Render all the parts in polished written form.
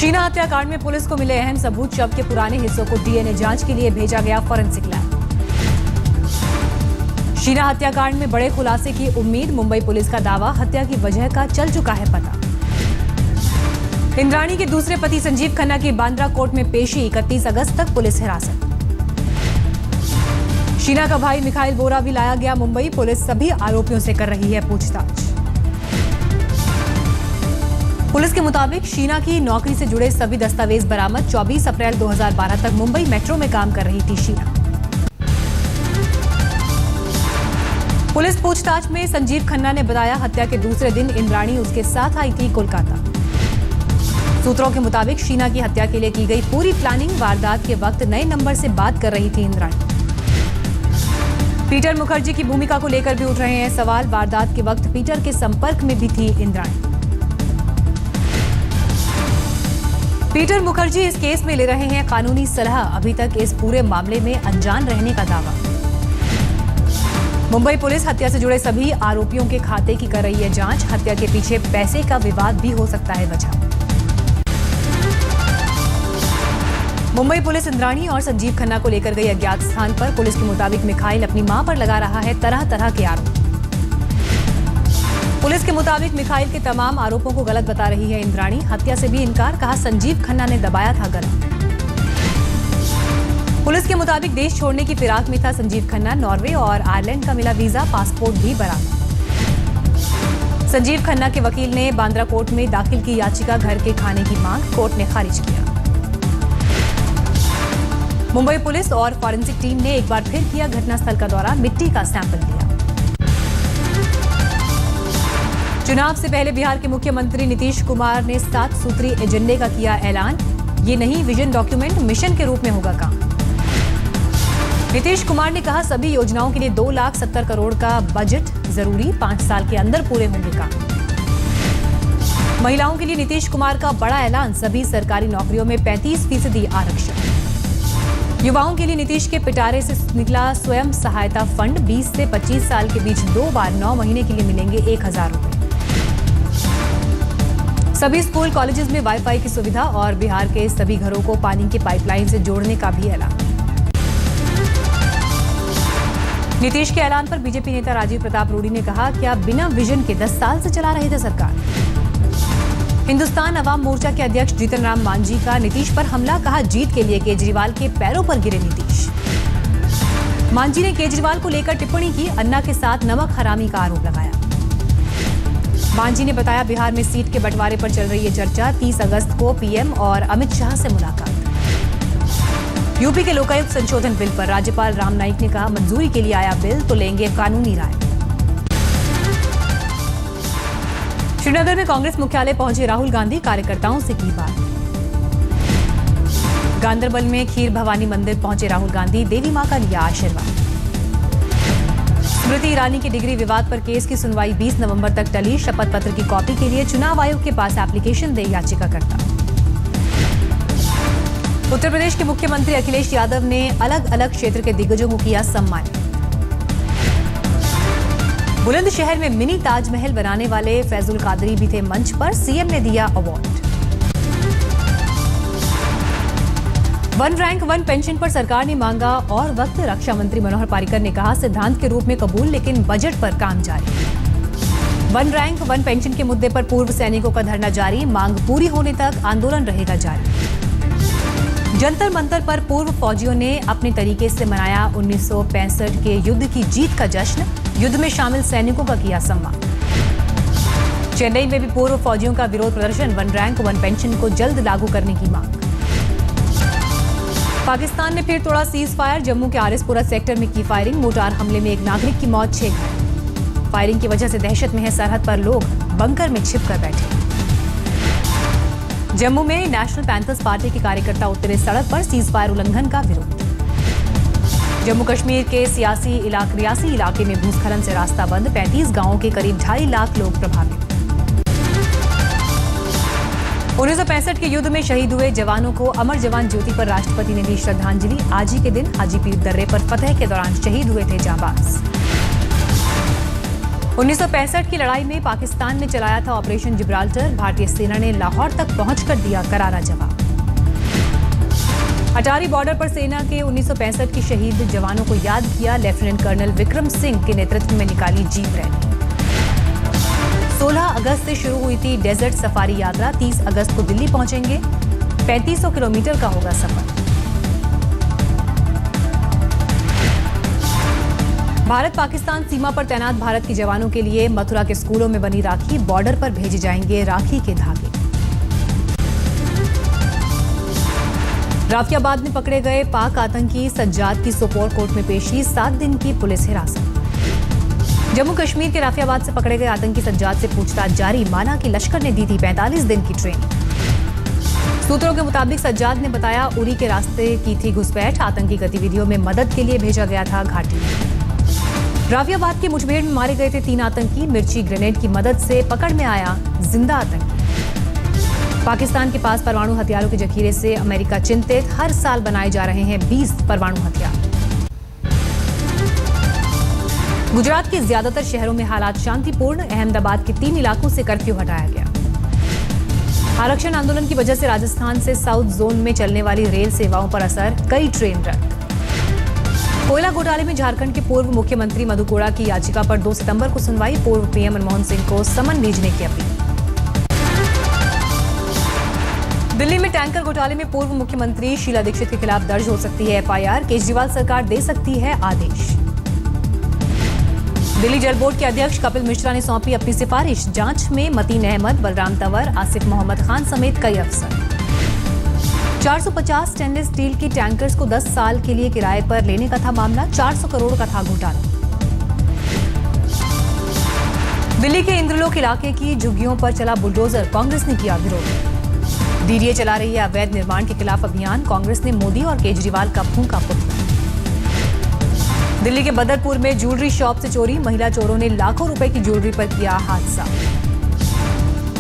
शीना हत्याकांड में पुलिस को मिले अहम सबूत। शव के पुराने हिस्सों को डीएनए जांच के लिए भेजा गया फॉरेंसिक लैब। शीना हत्याकांड में बड़े खुलासे की उम्मीद। मुंबई पुलिस का दावा, हत्या की वजह का चल चुका है पता। इंद्राणी के दूसरे पति संजीव खन्ना की बांद्रा कोर्ट में पेशी। 31 अगस्त तक पुलिस हिरासत। शीना का भाई मिखाइल बोरा भी लाया गया मुंबई। पुलिस सभी आरोपियों से कर रही है पूछताछ। पुलिस के मुताबिक शीना की नौकरी से जुड़े सभी दस्तावेज बरामद। 24 अप्रैल 2012 तक मुंबई मेट्रो में काम कर रही थी शीना। पुलिस पूछताछ में संजीव खन्ना ने बताया, हत्या के दूसरे दिन इंद्राणी उसके साथ आई थी कोलकाता। सूत्रों के मुताबिक शीना की हत्या के लिए की गई पूरी प्लानिंग। वारदात के वक्त नए नंबर से बात कर रही थी इंद्राणी। पीटर मुखर्जी की भूमिका को लेकर भी उठ रहे हैं सवाल। वारदात के वक्त पीटर के संपर्क में भी थी इंद्राणी। पीटर मुखर्जी इस केस में ले रहे हैं कानूनी सलाह। अभी तक इस पूरे मामले में अनजान रहने का दावा। मुंबई पुलिस हत्या से जुड़े सभी आरोपियों के खाते की कर रही है जांच। हत्या के पीछे पैसे का विवाद भी हो सकता है वजह। मुंबई पुलिस इंद्राणी और संजीव खन्ना को लेकर गई अज्ञात स्थान पर। पुलिस के मुताबिक मिखाइल अपनी मां पर लगा रहा है तरह तरह के आरोप। पुलिस के मुताबिक मिखाइल के तमाम आरोपों को गलत बता रही है इंद्राणी। हत्या से भी इनकार, कहा संजीव खन्ना ने दबाया था गला। पुलिस के मुताबिक देश छोड़ने की फिराक में था संजीव खन्ना। नॉर्वे और आयरलैंड का मिला वीजा, पासपोर्ट भी बरामद। संजीव खन्ना के वकील ने बांद्रा कोर्ट में दाखिल की याचिका, घर के खाने की मांग। कोर्ट ने खारिज किया। मुंबई पुलिस और फॉरेंसिक टीम ने एक बार फिर किया घटनास्थल का दौरा। मिट्टी का सैंपल लिया। चुनाव से पहले बिहार के मुख्यमंत्री नीतीश कुमार ने 7 सूत्री एजेंडे का किया ऐलान। ये नहीं विजन डॉक्यूमेंट, मिशन के रूप में होगा काम। नीतीश कुमार ने कहा, सभी योजनाओं के लिए 2,70 करोड़ का बजट जरूरी। 5 साल के अंदर पूरे होंगे काम। महिलाओं के लिए नीतीश कुमार का बड़ा ऐलान। सभी सरकारी नौकरियों में 35% आरक्षण। युवाओं के लिए नीतीश के पिटारे से निकला स्वयं सहायता फंड। 20 से 25 साल के बीच 2 बार 9 महीने के लिए मिलेंगे 1,000 रुपए। सभी स्कूल कॉलेजेस में वाईफाई की सुविधा और बिहार के सभी घरों को पानी की पाइपलाइन से जोड़ने का भी ऐलान। नीतीश के ऐलान पर बीजेपी नेता राजीव प्रताप रूडी ने कहा, क्या बिना विजन के 10 साल से चला रहे थे सरकार। हिंदुस्तान अवाम मोर्चा के अध्यक्ष जीतन राम मांझी का नीतीश पर हमला, कहा जीत के लिए केजरीवाल के पैरों पर गिरे नीतीश। मांझी ने केजरीवाल को लेकर टिप्पणी की, अन्ना के साथ नमक हरामी का आरोप लगाया। मांझी ने बताया, बिहार में सीट के बंटवारे पर चल रही है चर्चा। 30 अगस्त को पीएम और अमित शाह से मुलाकात। यूपी के लोकायुक्त संशोधन बिल पर राज्यपाल राम नाईक ने कहा, मंजूरी के लिए आया बिल तो लेंगे कानूनी राय। श्रीनगर में कांग्रेस मुख्यालय पहुंचे राहुल गांधी, कार्यकर्ताओं से की बात। गांदरबल में खीर भवानी मंदिर पहुंचे राहुल गांधी, देवी मां का लिया आशीर्वाद। स्मृति ईरानी की डिग्री विवाद पर केस की सुनवाई 20 नवंबर तक टली। शपथ पत्र की कॉपी के लिए चुनाव आयोग के पास एप्लीकेशन दे याचिकाकर्ता। उत्तर प्रदेश के मुख्यमंत्री अखिलेश यादव ने अलग अलग क्षेत्र के दिग्गजों को किया सम्मानित। बुलंदशहर में मिनी ताजमहल बनाने वाले फैजुल कादरी भी थे मंच पर। सीएम ने दिया अवार्ड। 1 रैंक 1 पेंशन पर सरकार ने मांगा और वक्त। रक्षा मंत्री मनोहर पारिकर ने कहा, सिद्धांत के रूप में कबूल, लेकिन बजट पर काम जारी। 1 रैंक 1 पेंशन के मुद्दे पर पूर्व सैनिकों का धरना जारी। मांग पूरी होने तक आंदोलन रहेगा जारी। जंतर मंतर पर पूर्व फौजियों ने अपने तरीके से मनाया 1965 के युद्ध की जीत का जश्न। युद्ध में शामिल सैनिकों का किया सम्मान। चेन्नई में भी पूर्व फौजियों का विरोध प्रदर्शन। 1 रैंक 1 पेंशन को जल्द लागू करने की मांग। पाकिस्तान ने फिर तोड़ा सीज फायर। जम्मू के आरएसपुरा सेक्टर में की फायरिंग। मोटार हमले में एक नागरिक की मौत, 6 घायल। फायरिंग की वजह से दहशत में है सरहद पर लोग, बंकर में छिपकर बैठे। जम्मू में नेशनल पैंथर्स पार्टी के कार्यकर्ता उतरे सड़क पर। सीज फायर उल्लंघन का विरोध। जम्मू कश्मीर के रियासी इलाके में भूस्खलन से रास्ता बंद। 35 गांवों के करीब 2.5 लाख लोग प्रभावित। 1965 के युद्ध में शहीद हुए जवानों को अमर जवान ज्योति पर राष्ट्रपति ने दी श्रद्धांजलि। आज ही के दिन हाजी पीर दर्रे पर फतह के दौरान शहीद हुए थे जांबाज। 1965 की लड़ाई में पाकिस्तान ने चलाया था ऑपरेशन जिब्राल्टर। भारतीय सेना ने लाहौर तक पहुंचकर दिया करारा जवाब। अटारी बॉर्डर पर सेना के 1965 की शहीद जवानों को याद किया। लेफ्टिनेंट कर्नल विक्रम सिंह के नेतृत्व में निकाली जीप रैली। 16 अगस्त से शुरू हुई थी डेजर्ट सफारी यात्रा। 30 अगस्त को दिल्ली पहुंचेंगे। 3500 किलोमीटर का होगा सफर। भारत पाकिस्तान सीमा पर तैनात भारत के जवानों के लिए मथुरा के स्कूलों में बनी राखी। बॉर्डर पर भेजे जाएंगे राखी के धागे। राफियाबाद में पकड़े गए पाक आतंकी सज्जाद की सोपोर कोर्ट में पेशी। 7 दिन की पुलिस हिरासत। जम्मू कश्मीर के राफियाबाद से पकड़े गए आतंकी सज्जाद से पूछताछ जारी। माना कि लश्कर ने दी थी 45 दिन की ट्रेनिंग। सूत्रों के मुताबिक सज्जाद ने बताया उरी के रास्ते की थी घुसपैठ। आतंकी गतिविधियों में मदद के लिए भेजा गया था घाटी में। राफियाबाद की मुठभेड़ में मारे गए थे 3 आतंकी। मिर्ची ग्रेनेड की मदद से पकड़ में आया जिंदा आतंकी। पाकिस्तान के पास परमाणु हथियारों के जखीरे से अमेरिका चिंतित। हर साल बनाए जा रहे हैं 20 परमाणु हथियार। गुजरात के ज्यादातर शहरों में हालात शांतिपूर्ण। अहमदाबाद के 3 इलाकों से कर्फ्यू हटाया गया। आरक्षण आंदोलन की वजह से राजस्थान से साउथ जोन में चलने वाली रेल सेवाओं पर असर। कई ट्रेन रद्द। कोयला घोटाले में झारखंड के पूर्व मुख्यमंत्री मधु कोड़ा की याचिका पर 2 सितंबर को सुनवाई। पूर्व पीएम मनमोहन सिंह को समन भेजने की अपील। दिल्ली में टैंकर घोटाले में पूर्व मुख्यमंत्री शीला दीक्षित के खिलाफ दर्ज हो सकती है एफआईआर। केजरीवाल सरकार दे सकती है आदेश। दिल्ली जल बोर्ड के अध्यक्ष कपिल मिश्रा ने सौंपी अपनी सिफारिश। जांच में मतीन अहमद, बलराम तंवर, आसिफ मोहम्मद खान समेत कई अफसर। 450 स्टेनलेस स्टील की टैंकर्स को 10 साल के लिए किराए पर लेने का था मामला। 400 करोड़ का था घोटाला। दिल्ली के इंद्रलोक इलाके की झुग्गियों पर चला बुलडोजर। कांग्रेस ने किया विरोध। डीडीए चला रही है अवैध निर्माण के खिलाफ अभियान। कांग्रेस ने मोदी और केजरीवाल का फूंका पुतला। दिल्ली के बदरपुर में ज्वेलरी शॉप से चोरी। महिला चोरों ने लाखों रुपए की ज्वेलरी पर किया हादसा।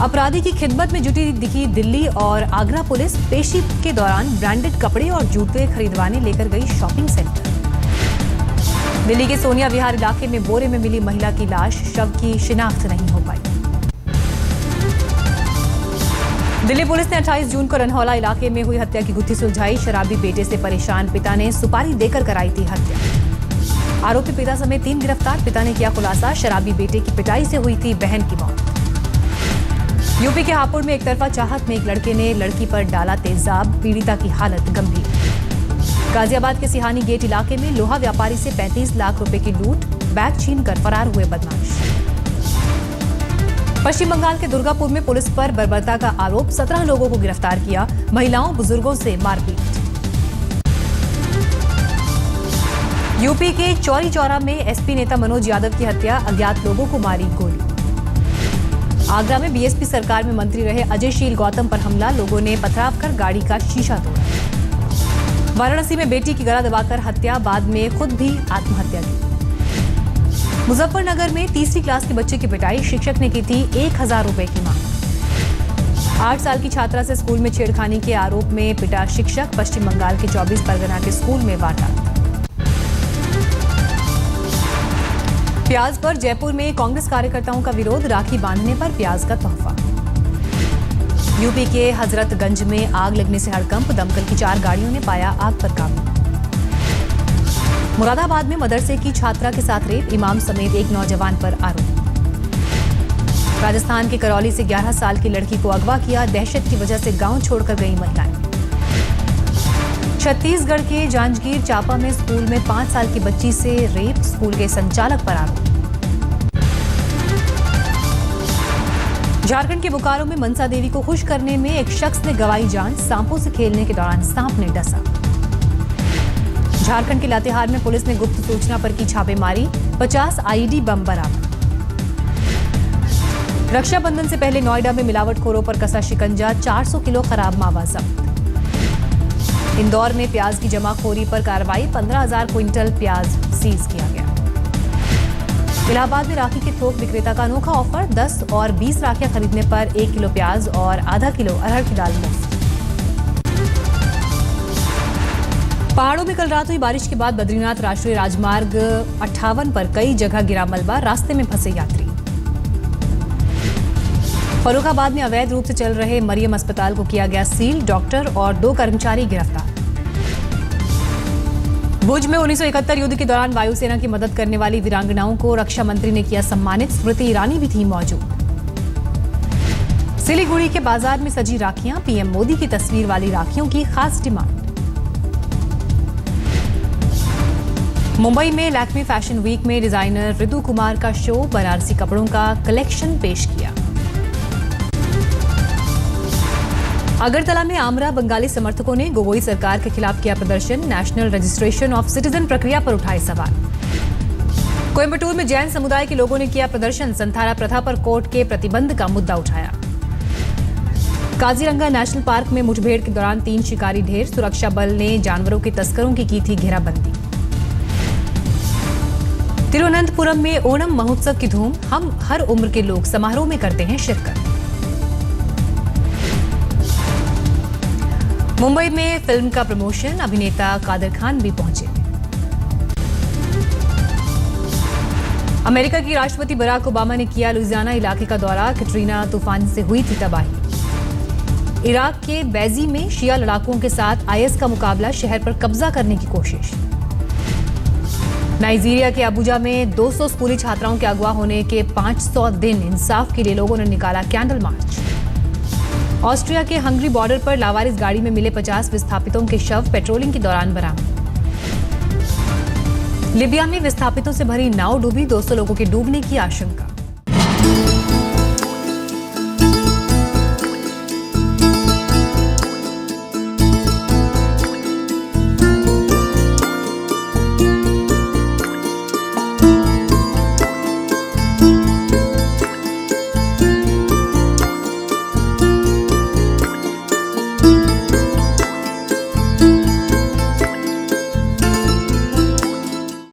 अपराधी की खिदमत में जुटी दिखी दिल्ली और आगरा पुलिस। पेशी के दौरान ब्रांडेड कपड़े और जूते खरीदवाने लेकर गई शॉपिंग सेंटर। दिल्ली के सोनिया विहार इलाके में बोरे में मिली महिला की लाश। शव की शिनाख्त नहीं हो पाई। दिल्ली पुलिस ने 28 जून को रनहौला इलाके में हुई हत्या की गुत्थी सुलझाई। शराबी बेटे से परेशान पिता ने सुपारी देकर कराई थी हत्या। आरोपी पिता समेत 3 गिरफ्तार। पिता ने किया खुलासा। शराबी बेटे की पिटाई से हुई थी बहन की मौत। यूपी के हापुड़ में एक तरफा चाहत में एक लड़के ने लड़की पर डाला तेजाब। पीड़िता की हालत गंभीर। गाजियाबाद के सिहानी गेट इलाके में लोहा व्यापारी से 35 लाख रुपए की लूट। बैग छीनकर फरार हुए बदमाश। पश्चिम बंगाल के दुर्गापुर में पुलिस पर बर्बरता का आरोप। 17 लोगों को गिरफ्तार किया। महिलाओं बुजुर्गों से मारपीट। यूपी के चौरी चौरा में एसपी नेता मनोज यादव की हत्या। अज्ञात लोगों को मारी गोली। आगरा में बीएसपी सरकार में मंत्री रहे अजय शील गौतम पर हमला। लोगों ने पथराव कर गाड़ी का शीशा तोड़ा। वाराणसी में बेटी की गला दबाकर हत्या। बाद में खुद भी आत्महत्या की। मुजफ्फरनगर में 3री क्लास के बच्चे की पिटाई। शिक्षक ने की थी 1000 रुपए की मांग। 8 साल की छात्रा से स्कूल में छेड़खानी के आरोप में पिटा शिक्षक। पश्चिम बंगाल के 24 परगना के स्कूल में वारदात। प्याज पर जयपुर में कांग्रेस कार्यकर्ताओं का विरोध। राखी बांधने पर प्याज का तोहफा। यूपी के हजरतगंज में आग लगने से हड़कंप। दमकल की 4 गाड़ियों ने पाया आग पर काबू। मुरादाबाद में मदरसे की छात्रा के साथ रेप। इमाम समेत एक नौजवान पर आरोप। राजस्थान के करौली से 11 साल की लड़की को अगवा किया। दहशत की वजह से गांव छोड़कर गई महिलाएं। छत्तीसगढ़ के जांजगीर चांपा में स्कूल में 5 साल की बच्ची से रेप। स्कूल के संचालक पर आरोप। झारखंड के बोकारो में मनसा देवी को खुश करने में एक शख्स ने गंवाई जान। सांपों से खेलने के दौरान सांप ने डसा। झारखंड के लातेहार में पुलिस ने गुप्त सूचना पर की छापेमारी। 50 आईईडी बम बरामद। रक्षाबंधन से पहले नोएडा में मिलावटखोरों पर कसा शिकंजा। 400 किलो खराब मावा जब्त। इंदौर में प्याज की जमाखोरी पर कार्रवाई। 15,000 क्विंटल प्याज सीज किया गया। इलाहाबाद में राखी के थोक विक्रेता का अनोखा ऑफर। 10 और 20 राखियां खरीदने पर 1 किलो प्याज और आधा किलो अरहर की दाल मुफ्त। पहाड़ों में कल रात हुई बारिश के बाद बद्रीनाथ राष्ट्रीय राजमार्ग 58 पर कई जगह गिरा मलबा। रास्ते में फंसे यात्री। फर्रुखाबाद में अवैध रूप से चल रहे मरियम अस्पताल को किया गया सील, डॉक्टर और 2 कर्मचारी गिरफ्तार। भुज में 1971 युद्ध के दौरान वायुसेना की मदद करने वाली वीरांगनाओं को रक्षा मंत्री ने किया सम्मानित, स्मृति ईरानी भी थी मौजूद। सिलीगुड़ी के बाजार में सजी राखियां, पीएम मोदी की तस्वीर वाली राखियों की खास डिमांड। मुंबई में लैक्मे फैशन वीक में डिजाइनर ऋतु कुमार का शो, बनारसी कपड़ों का कलेक्शन पेश किया। अगरतला में आमरा बंगाली समर्थकों ने गोगोई सरकार के खिलाफ किया प्रदर्शन, नेशनल रजिस्ट्रेशन ऑफ सिटीजन प्रक्रिया पर उठाए सवाल। कोयम्बटूर में जैन समुदाय के लोगों ने किया प्रदर्शन, संथारा प्रथा पर कोर्ट के प्रतिबंध का मुद्दा उठाया। काजीरंगा नेशनल पार्क में मुठभेड़ के दौरान 3 शिकारी ढेर, सुरक्षा बल ने जानवरों के तस्करों की थी घेराबंदी। तिरुवनंतपुरम में ओणम महोत्सव की धूम, हम हर उम्र के लोग समारोह में करते हैं शिरकत। मुंबई में फिल्म का प्रमोशन, अभिनेता कादर खान भी पहुंचे। अमेरिका की राष्ट्रपति बराक ओबामा ने किया लुइसियाना इलाके का दौरा, कैटरीना तूफान से हुई थी तबाही। इराक के बैजी में शिया लड़ाकों के साथ आईएस का मुकाबला, शहर पर कब्जा करने की कोशिश। नाइजीरिया के अबुजा में 200 स्कूली छात्राओं के अगवा होने के 500 दिन इंसाफ के लिए लोगों ने निकाला कैंडल मार्च। ऑस्ट्रिया के हंगरी बॉर्डर पर लावारिस गाड़ी में मिले 50 विस्थापितों के शव, पेट्रोलिंग के दौरान बरामद। लिबिया में विस्थापितों से भरी नाव डूबी, 200 लोगों के डूबने की आशंका।